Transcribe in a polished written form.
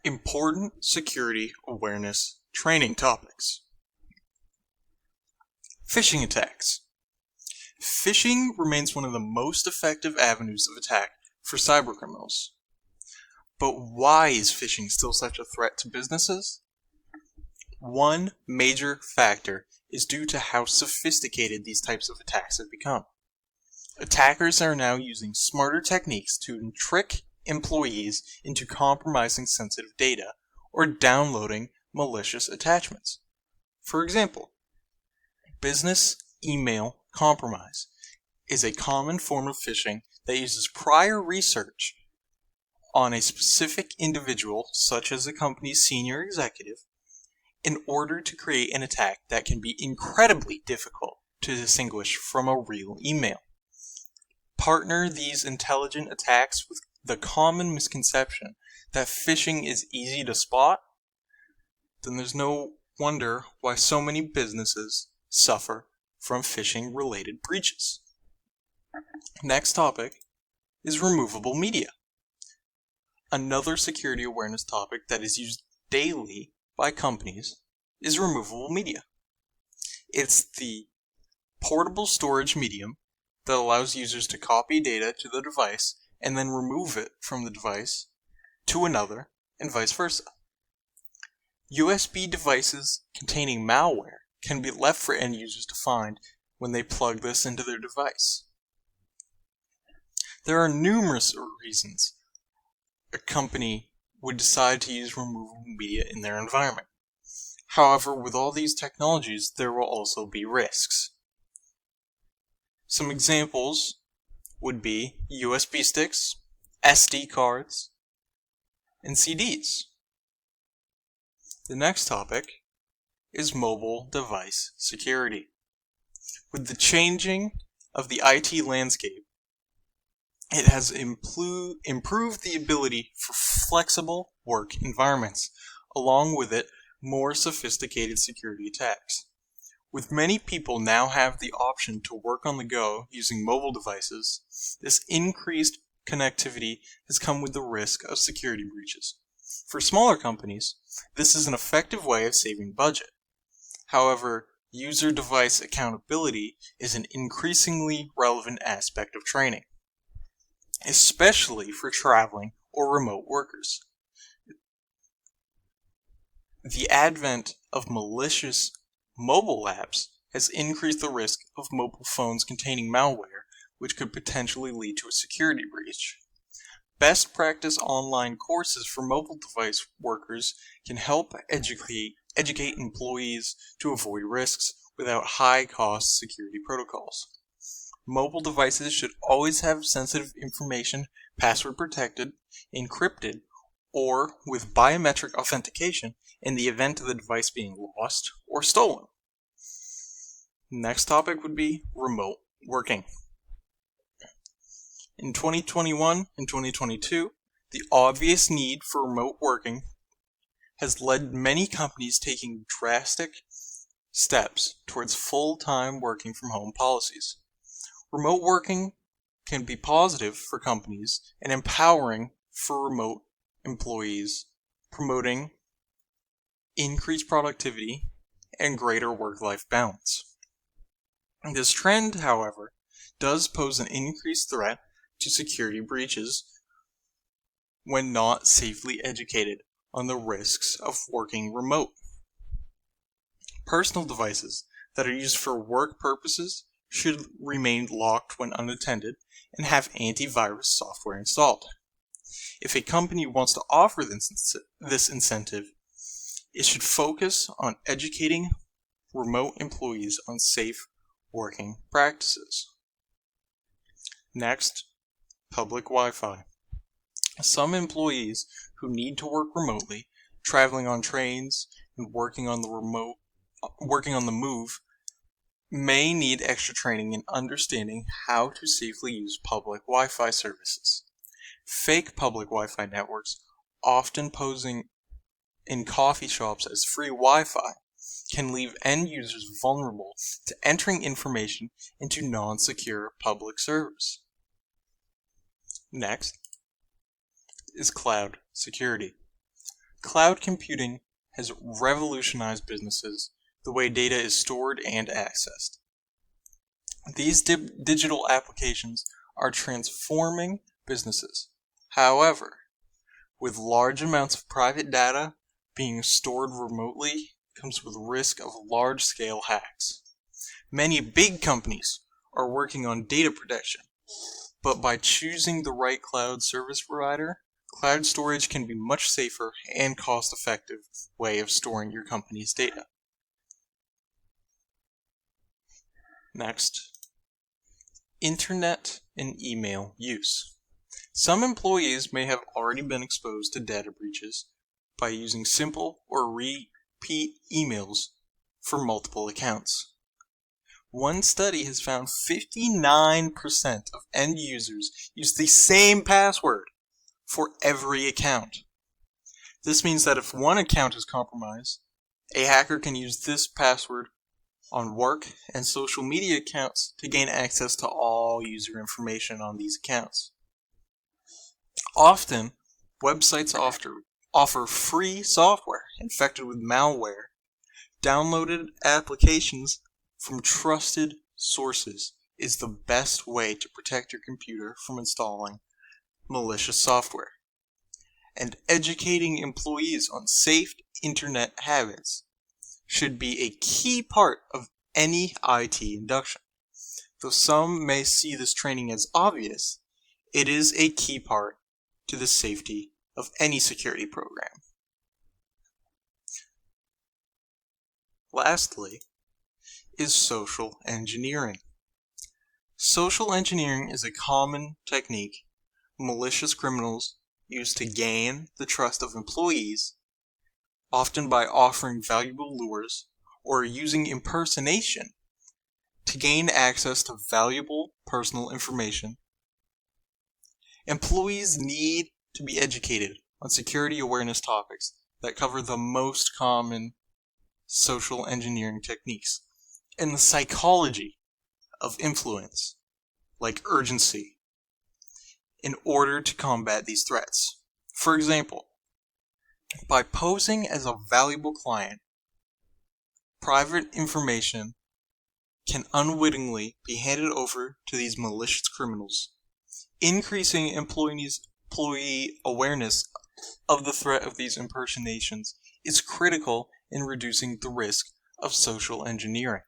Important security awareness training topics. Phishing attacks. Phishing remains one of the most effective avenues of attack for cybercriminals. But why is phishing still such a threat to businesses? One major factor is due to how sophisticated these types of attacks have become. Attackers are now using smarter techniques to trick employees into compromising sensitive data or downloading malicious attachments. For example, business email compromise is a common form of phishing that uses prior research on a specific individual, such as a company's senior executive, in order to create an attack that can be incredibly difficult to distinguish from a real email. Partner these intelligent attacks with the common misconception that phishing is easy to spot, then there's no wonder why so many businesses suffer from phishing-related breaches. Next topic is removable media. Another security awareness topic that is used daily by companies is removable media. It's the portable storage medium that allows users to copy data to the device and then remove it from the device to another, and vice versa. USB devices containing malware can be left for end users to find when they plug this into their device. There are numerous reasons a company would decide to use removable media in their environment. However, with all these technologies, there will also be risks. Some examples would be USB sticks, SD cards, and CDs. The next topic is mobile device security. With the changing of the IT landscape, it has improved the ability for flexible work environments, along with it, more sophisticated security attacks. With many people now have the option to work on the go using mobile devices, this increased connectivity has come with the risk of security breaches. For smaller companies, this is an effective way of saving budget. However, user device accountability is an increasingly relevant aspect of training, especially for traveling or remote workers. The advent of malicious mobile apps has increased the risk of mobile phones containing malware, which could potentially lead to a security breach. Best practice online courses for mobile device workers can help educate employees to avoid risks without high-cost security protocols. Mobile devices should always have sensitive information password protected, encrypted, or with biometric authentication in the event of the device being lost or stolen. Next topic would be remote working. In 2021 and 2022, the obvious need for remote working has led many companies taking drastic steps towards full-time working from home policies. Remote working can be positive for companies and empowering for remote employees, promoting increased productivity and greater work-life balance. This trend, however, does pose an increased threat to security breaches when not safely educated on the risks of working remote. Personal devices that are used for work purposes should remain locked when unattended and have antivirus software installed. If a company wants to offer this incentive, it should focus on educating remote employees on safe working practices. Next, public Wi-Fi. Some employees who need to work remotely, traveling on trains, and working on the move, may need extra training in understanding how to safely use public Wi-Fi services. Fake public Wi-Fi networks, often posing in coffee shops as free Wi-Fi, can leave end users vulnerable to entering information into non-secure public servers. Next is cloud security. Cloud computing has revolutionized businesses, the way data is stored and accessed. These digital applications are transforming businesses. However, with large amounts of private data being stored remotely comes with risk of large-scale hacks. Many big companies are working on data protection, but by choosing the right cloud service provider, cloud storage can be much safer and cost-effective way of storing your company's data. Next, Internet and email use. Some employees may have already been exposed to data breaches by using simple or repeat emails for multiple accounts. One study has found 59% of end users use the same password for every account. This means that if one account is compromised, a hacker can use this password on work and social media accounts to gain access to all user information on these accounts. Often, websites offer free software infected with malware. Downloaded applications from trusted sources is the best way to protect your computer from installing malicious software. And educating employees on safe internet habits should be a key part of any IT induction. Though some may see this training as obvious, it is a key part to the safety of any security program. Lastly, is social engineering. Social engineering is a common technique malicious criminals use to gain the trust of employees, often by offering valuable lures or using impersonation to gain access to valuable personal information. Employees need to be educated on security awareness topics that cover the most common social engineering techniques and the psychology of influence, like urgency, in order to combat these threats. For example, by posing as a valuable client, private information can unwittingly be handed over to these malicious criminals. Increasing employee awareness of the threat of these impersonations is critical in reducing the risk of social engineering.